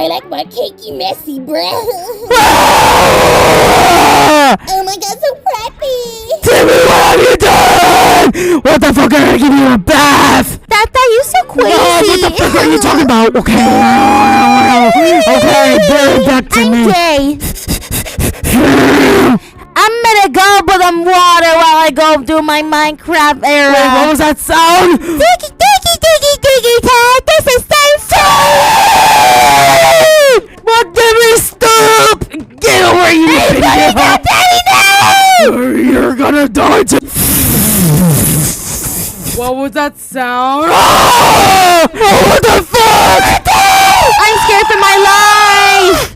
I like my cakey, messy breath. Oh my god, so preppy. Timmy, what have you done? What the fuck? I gotta give you a bath. Tata, you so crazy. No, what the fuck are you talking about? Okay, bring it back to me. I'm gay. I'm gonna go put some water while I go do my Minecraft era. Wait, what was that sound? Diggy, Ted. This is so fun. What did we stop? Get over here, you idiot! You're gonna die too. What was that sound? Oh, what the fuck? I'm scared for my life.